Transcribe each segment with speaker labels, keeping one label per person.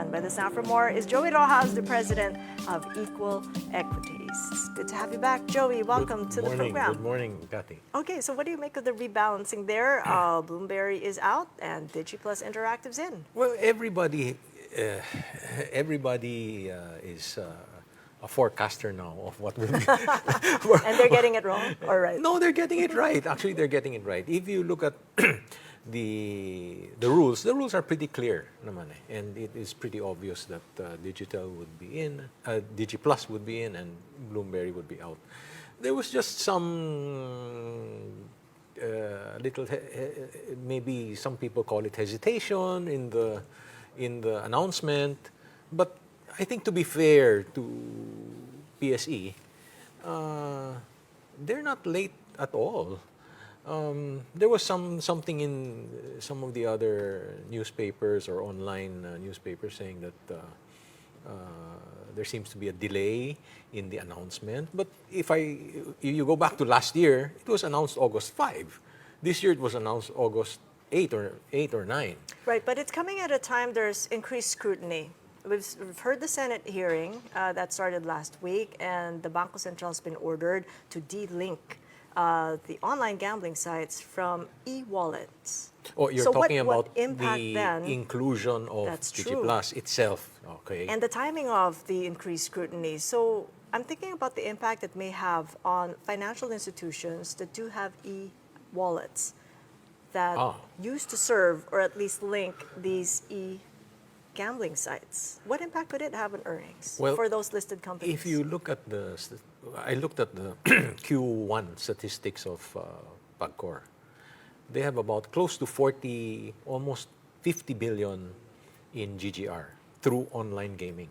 Speaker 1: joined by the sound for more is Joey Roxas, the president of Equal Equities. Good to have you back, Joey. Welcome to the program.
Speaker 2: Good morning, Kathy.
Speaker 1: Okay, so what do you make of the rebalancing there? Bloomberry is out and DigiPlus Interactive's in.
Speaker 2: Well, everybody is a forecaster now of what will be.
Speaker 1: And they're getting it wrong? All right.
Speaker 2: No, they're getting it right. Actually, they're getting it right. If you look at the rules are pretty clear, naman eh. And it is pretty obvious that Digital would be in, DigiPlus would be in, and Bloomberry would be out. There was just some little, maybe some people call it hesitation in the announcement, but I think to be fair to PSE, they're not late at all. There was something in some of the other newspapers or online newspapers saying that there seems to be a delay in the announcement. But if you go back to last year, it was announced August 5. This year it was announced August 8 or 9.
Speaker 1: Right, but it's coming at a time there's increased scrutiny. We've heard the Senate hearing that started last week, and the Bangko Sentral has been ordered to de-link the online gambling sites from e-wallets.
Speaker 2: Oh, you're
Speaker 1: so
Speaker 2: talking
Speaker 1: what
Speaker 2: about
Speaker 1: impact
Speaker 2: the
Speaker 1: then,
Speaker 2: inclusion of DigiPlus itself. Okay.
Speaker 1: and the timing of the increased scrutiny. So I'm thinking about the impact it may have on financial institutions that do have e-wallets that used to serve or at least link these gambling sites. What impact could it have on earnings for those listed companies?
Speaker 2: If you look at I looked at the Q1 statistics of Pagcor. They have about close to 40, almost 50 billion in GGR through online gaming.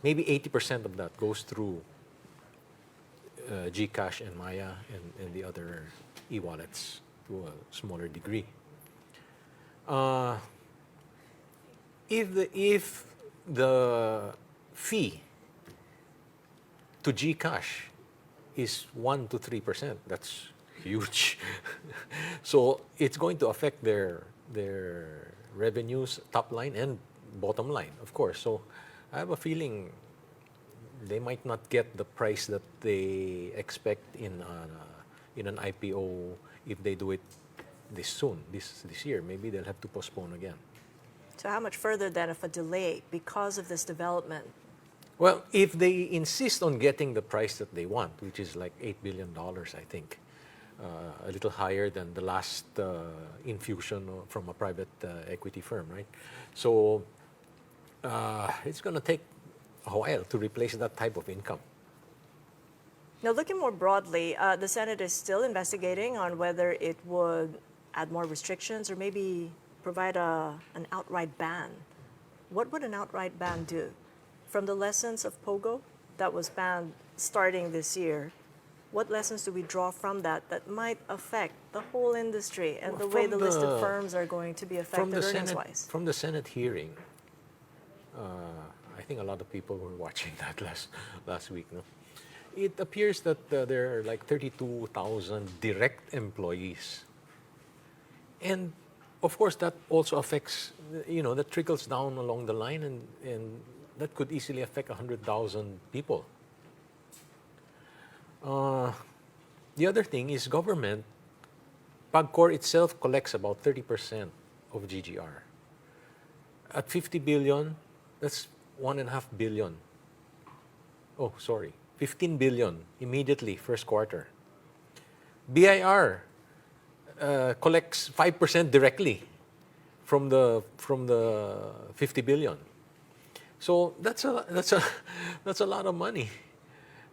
Speaker 2: Maybe 80% of that goes through GCash and Maya and the other e-wallets to a smaller degree. If the fee to GCash is 1 to 3%, that's huge. So it's going to affect their revenues, top line and bottom line, of course. So I have a feeling they might not get the price that they expect in an IPO if they do it this year. Maybe they'll have to postpone again.
Speaker 1: So how much further then of a delay because of this development?
Speaker 2: Well, if they insist on getting the price that they want, which is like $8 billion, I think, a little higher than the last infusion from a private equity firm, right? So it's going to take a while to replace that type of income.
Speaker 1: Now, looking more broadly, the Senate is still investigating on whether it would add more restrictions or maybe provide an outright ban. What would an outright ban do? From the lessons of Pogo that was banned starting this year, what lessons do we draw from that might affect the whole industry and the way the listed firms are going to be affected earnings-wise?
Speaker 2: From the Senate hearing, I think a lot of people were watching that last week. No? It appears that there are like 32,000 direct employees. And of course, that also affects, that trickles down along the line and that could easily affect 100,000 people. The other thing is government. Pagcor itself collects about 30% of GGR. At 50 billion, that's 1.5 billion. Oh, sorry, 15 billion immediately first quarter. BIR collects 5% directly from the 50 billion. So that's a lot of money.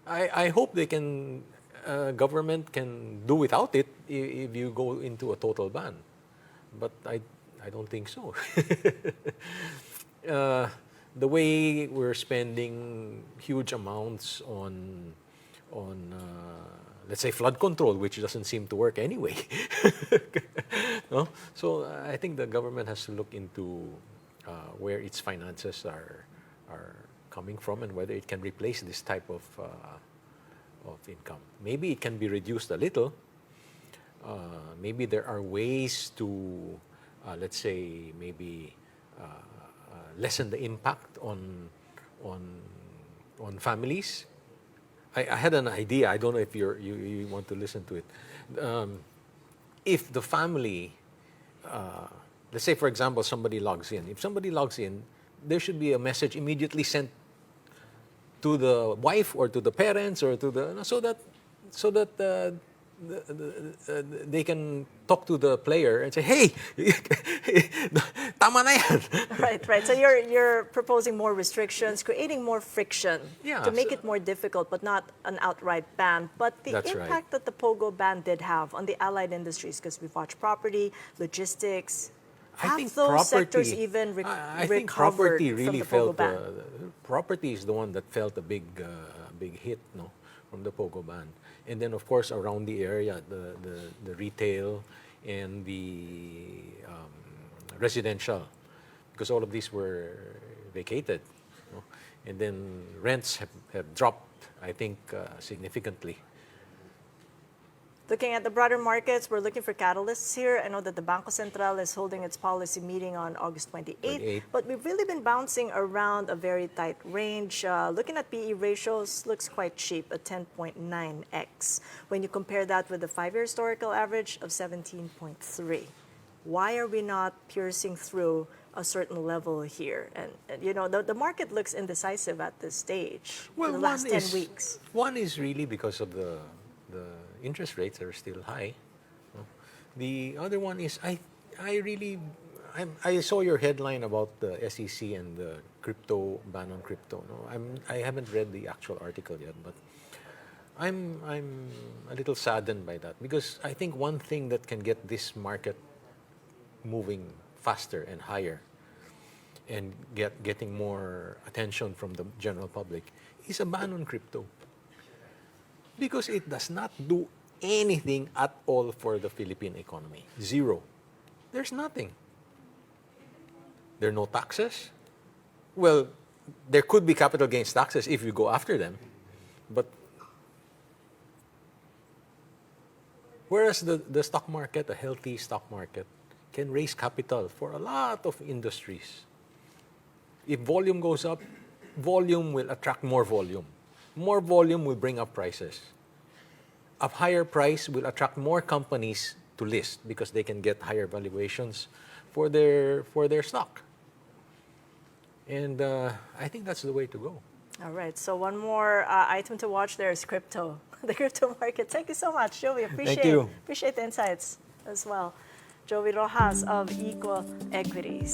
Speaker 2: I hope they can government can do without it if you go into a total ban, but I don't think so. The way we're spending huge amounts on let's say flood control, which doesn't seem to work anyway. No? So I think the government has to look into where its finances are coming from and whether it can replace this type of income. Maybe it can be reduced a little. Maybe there are ways to, let's say, maybe lessen the impact on on families. I had an idea. I don't know if you want to listen to it. If the family, let's say for example, somebody logs in. If somebody logs in, there should be a message immediately sent to the wife or to the parents or to the so that they can talk to the player and say, "Hey, tama na yan."
Speaker 1: Right. So you're proposing more restrictions, creating more friction
Speaker 2: Yeah,
Speaker 1: to make
Speaker 2: so-
Speaker 1: it more difficult, but not an outright ban. But the
Speaker 2: That's right.
Speaker 1: impact that the POGO ban did have on the allied industries, because we've watched property, logistics, have those sectors even
Speaker 2: I think
Speaker 1: recovered
Speaker 2: property
Speaker 1: from
Speaker 2: really
Speaker 1: the POGO
Speaker 2: felt
Speaker 1: ban?
Speaker 2: property is the one that felt a big hit, no, from the POGO ban. And then of course around the area, the retail and the residential, because all of these were vacated, no? And then rents have dropped, I think, significantly.
Speaker 1: Looking at the broader markets, we're looking for catalysts here. I know that the Bangko Sentral is holding its policy meeting on August 28th, but we've really been bouncing around a very tight range. Looking at PE ratios, looks quite cheap at 10.9x. When you compare that with the 5-year historical average of 17.3. Why are we not piercing through a certain level here? And you know, the market looks indecisive at this stage for the last 10 weeks.
Speaker 2: One is really because of the interest rates are still high. No? The other one is I saw your headline about the SEC and the crypto ban on crypto. No, I haven't read the actual article yet, but I'm a little saddened by that, because I think one thing that can get this market moving faster and higher and getting more attention from the general public is a ban on crypto. Because it does not do anything at all for the Philippine economy. Zero. There's nothing. There are no taxes. Well, there could be capital gains taxes if you go after them. But whereas the stock market, a healthy stock market, can raise capital for a lot of industries. If volume goes up, volume will attract more volume. More volume will bring up prices. A higher price will attract more companies to list because they can get higher valuations for their stock. And I think that's the way to go.
Speaker 1: All right, so one more item to watch there is crypto, the crypto market. Thank you so much, Joey. Appreciate the insights as well. Joey Roxas of Equal Equities.